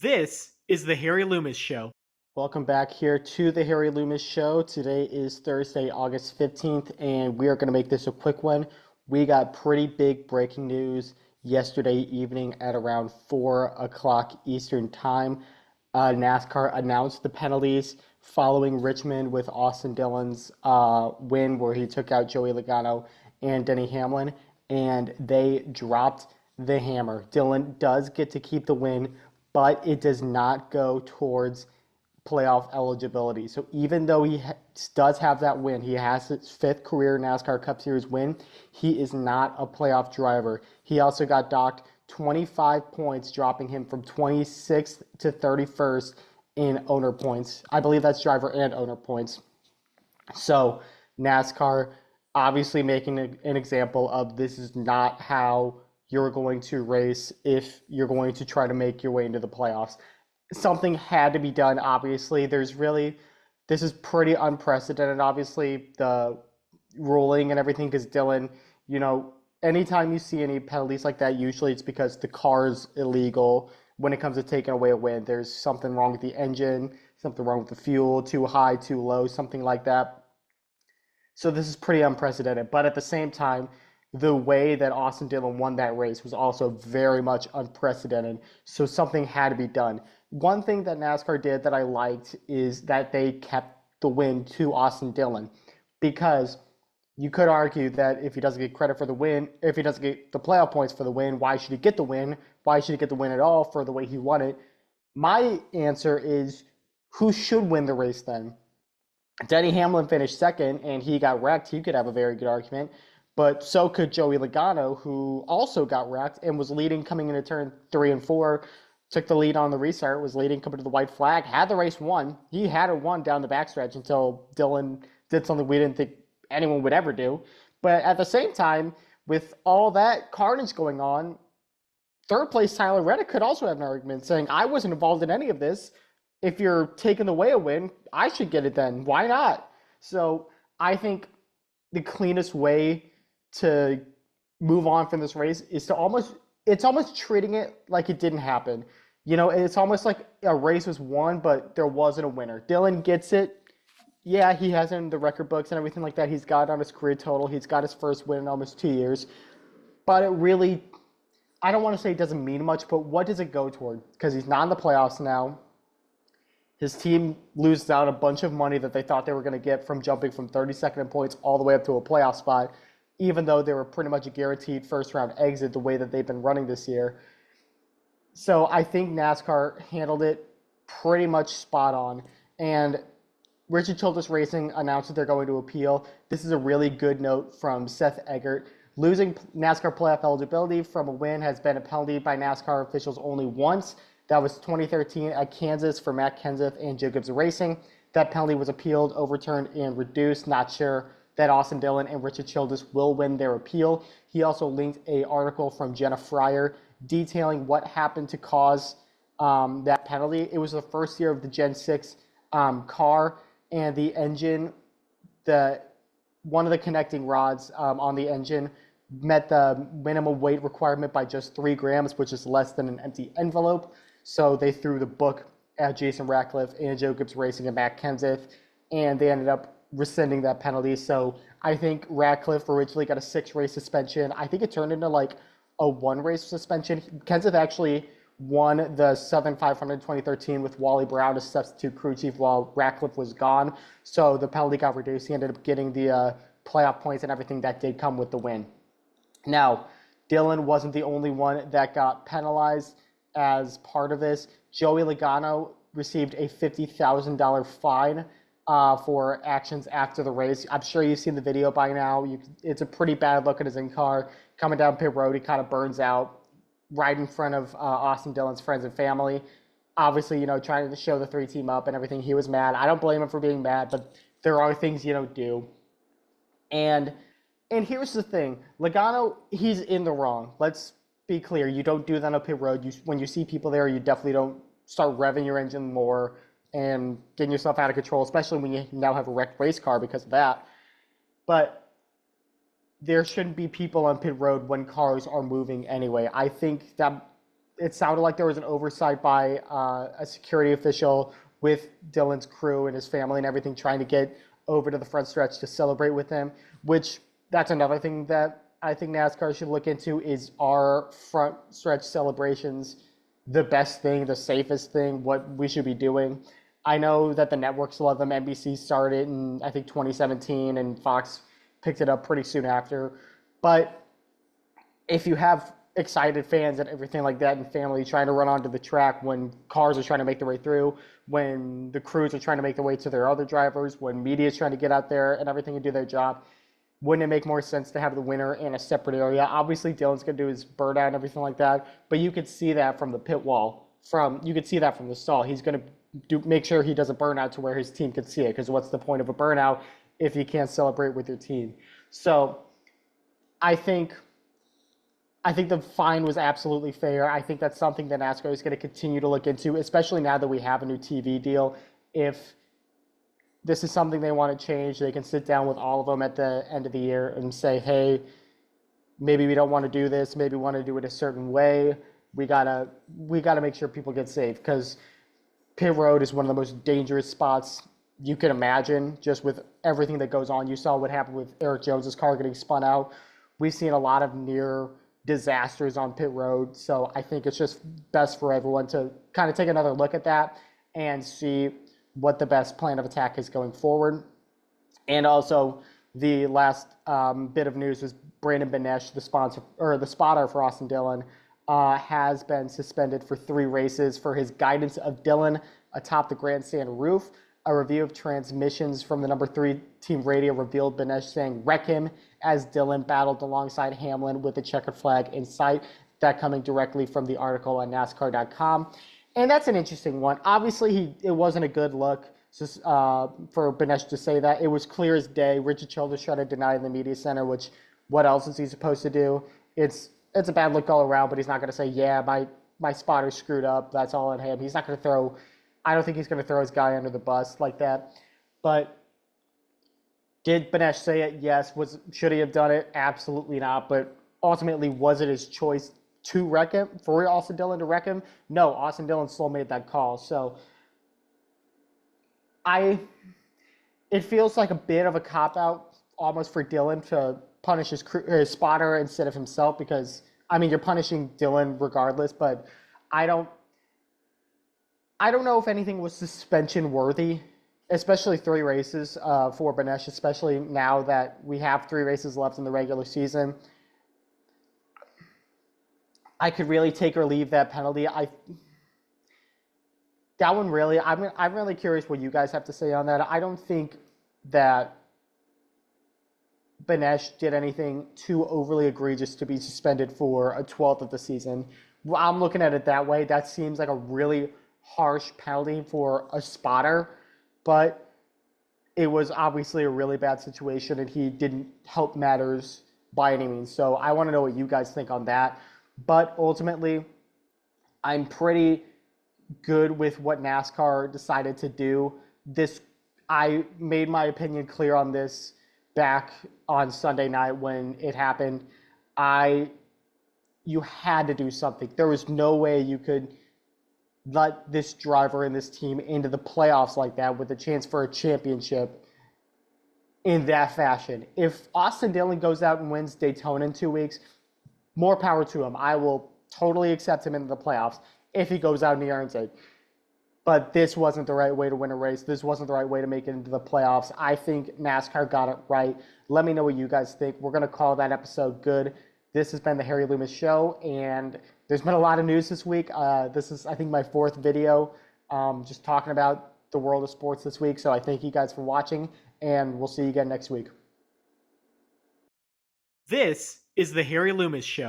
This is the Harry Loomis Show. Welcome back here to the Harry Loomis Show. Today is Thursday, August 15th, and we are going to make this a quick one. We got pretty big breaking news yesterday evening at around 4 o'clock Eastern Time. NASCAR announced the penalties following Richmond with Austin Dillon's win where he took out Joey Logano and Denny Hamlin, and they dropped the hammer. Dillon does get to keep the win, but it does not go towards playoff eligibility. So even though he does have that win, he has his fifth career NASCAR Cup Series win, he is not a playoff driver. He also got docked 25 points, dropping him from 26th to 31st in owner points. I believe that's driver and owner points. So NASCAR obviously making an example of this is not how you're going to race if you're going to try to make your way into the playoffs. Something had to be done, obviously. This is pretty unprecedented, obviously, the ruling and everything, because Dillon, anytime you see any penalties like that, usually it's because the car's illegal when it comes to taking away a win. There's something wrong with the engine, something wrong with the fuel, too high, too low, something like that. So this is pretty unprecedented. But at the same time, the way that Austin Dillon won that race was also very much unprecedented. So something had to be done. One thing that NASCAR did that I liked is that they kept the win to Austin Dillon, because you could argue that if he doesn't get credit for the win, if he doesn't get the playoff points for the win, why should he get the win? Why should he get the win at all for the way he won it? My answer is, who should win the race then? Denny Hamlin finished second and he got wrecked. He could have a very good argument. But so could Joey Logano, who also got wrecked and was leading coming into turn 3 and 4, took the lead on the restart, was leading coming to the white flag, had the race won. He had it won down the backstretch until Dillon did something we didn't think anyone would ever do. But at the same time, with all that carnage going on, third place Tyler Reddick could also have an argument saying, I wasn't involved in any of this. If you're taking away a win, I should get it then. Why not? So I think the cleanest way to move on from this race is to almost treating it like it didn't happen. It's almost like a race was won, but there wasn't a winner. Dillon gets it. Yeah, he has it in the record books and everything like that. He's got it on his career total. He's got his first win in almost 2 years. But it really, I don't want to say it doesn't mean much, but what does it go toward? Because he's not in the playoffs now. His team loses out a bunch of money that they thought they were going to get from jumping from 32nd in points all the way up to a playoff spot, even though they were pretty much a guaranteed first-round exit the way that they've been running this year. So I think NASCAR handled it pretty much spot on. And Richard Childress Racing announced that they're going to appeal. This is a really good note from Seth Eggert. Losing NASCAR playoff eligibility from a win has been a penalty by NASCAR officials only once. That was 2013 at Kansas for Matt Kenseth and Jacobs Racing. That penalty was appealed, overturned, and reduced. Not sure that Austin Dillon and Richard Childress will win their appeal. He also linked an article from Jenna Fryer detailing what happened to cause that penalty. It was the first year of the Gen 6 car, and the engine, one of the connecting rods on the engine met the minimum weight requirement by just 3 grams, which is less than an empty envelope. So they threw the book at Jason Ratcliffe and Jacobs Racing and Matt Kenseth, and they ended up rescinding that penalty. So I think Ratcliffe originally got a 6-race suspension. I think it turned into like a 1-race suspension. Kenseth actually won the Southern 500 in 2013 with Wally Brown as substitute crew chief while Ratcliffe was gone. So the penalty got reduced. He ended up getting the playoff points and everything that did come with the win. Now, Dillon wasn't the only one that got penalized as part of this. Joey Logano received a $50,000 fine for actions after the race. I'm sure you've seen the video by now. It's a pretty bad look at his in-car. Coming down pit road, he kind of burns out right in front of Austin Dillon's friends and family. Obviously, trying to show the 3 team up and everything. He was mad. I don't blame him for being mad, but there are things you don't do. And here's the thing. Logano, he's in the wrong. Let's be clear. You don't do that on pit road. When you see people there, you definitely don't start revving your engine more and getting yourself out of control, especially when you now have a wrecked race car because of that. But there shouldn't be people on pit road when cars are moving anyway. I think that it sounded like there was an oversight by a security official with Dylan's crew and his family and everything, trying to get over to the front stretch to celebrate with him. Which that's another thing that I think NASCAR should look into is our front stretch celebrations the best thing, the safest thing, what we should be doing. I know that the networks love them. NBC started in I think 2017, and Fox picked it up pretty soon after. But if you have excited fans and everything like that and family trying to run onto the track when cars are trying to make their way through, when the crews are trying to make their way to their other drivers, when media is trying to get out there and everything and do their job, wouldn't it make more sense to have the winner in a separate area? Obviously, Dylan's going to do his burnout and everything like that, but you could see that from the pit wall. You could see that from the stall. He's going to make sure he does a burnout to where his team could see it, because what's the point of a burnout if you can't celebrate with your team? So I think the fine was absolutely fair. I think that's something that NASCAR is going to continue to look into, especially now that we have a new TV deal. If this is something they want to change, they can sit down with all of them at the end of the year and say, hey, maybe we don't want to do this. Maybe we want to do it a certain way. We gotta make sure people get safe, because pit road is one of the most dangerous spots you can imagine, just with everything that goes on. You saw what happened with Eric Jones's car getting spun out. We've seen a lot of near disasters on pit road. So I think it's just best for everyone to kind of take another look at that and see what the best plan of attack is going forward. And also, the last bit of news is Brandon Benesh, the sponsor or the spotter for Austin Dillon, has been suspended for 3 races for his guidance of Dillon atop the grandstand roof. A review of transmissions from the number 3 team radio revealed Benesh saying "wreck him" as Dillon battled alongside Hamlin with the checkered flag in sight. That coming directly from the article on NASCAR.com. And that's an interesting one. Obviously, it wasn't a good look for Benesh to say that. It was clear as day. Richard Childress tried to deny in the media center, which what else is he supposed to do? It's a bad look all around, but he's not going to say, yeah, my spotter screwed up. That's all on him. He's not going to throw – I don't think he's going to throw his guy under the bus like that. But did Benesh say it? Yes. Should he have done it? Absolutely not. But ultimately, was it his choice to wreck him, for Austin Dillon to wreck him? No, Austin Dillon still made that call. So it feels like a bit of a cop-out almost for Dillon to punish his spotter instead of himself, because, I mean, you're punishing Dillon regardless, but I don't know if anything was suspension worthy, especially 3 races for Benesh, especially now that we have 3 races left in the regular season. I could really take or leave that penalty. That one really, I'm really curious what you guys have to say on that. I don't think that Benesh did anything too overly egregious to be suspended for a 12th of the season. I'm looking at it that way. That seems like a really harsh penalty for a spotter, but it was obviously a really bad situation, and he didn't help matters by any means. So I want to know what you guys think on that. But ultimately, I'm pretty good with what NASCAR decided to do. I made my opinion clear on this back on Sunday night when it happened. You had to do something. There was no way you could let this driver and this team into the playoffs like that with a chance for a championship in that fashion. If Austin Dillon goes out and wins Daytona in 2 weeks, more power to him. I will totally accept him into the playoffs if he goes out and he earns it. But this wasn't the right way to win a race. This wasn't the right way to make it into the playoffs. I think NASCAR got it right. Let me know what you guys think. We're going to call that episode good. This has been the Harry Loomis Show, and there's been a lot of news this week. This is, I think, my 4th video just talking about the world of sports this week. So I thank you guys for watching, and we'll see you again next week. This is the Harry Loomis Show.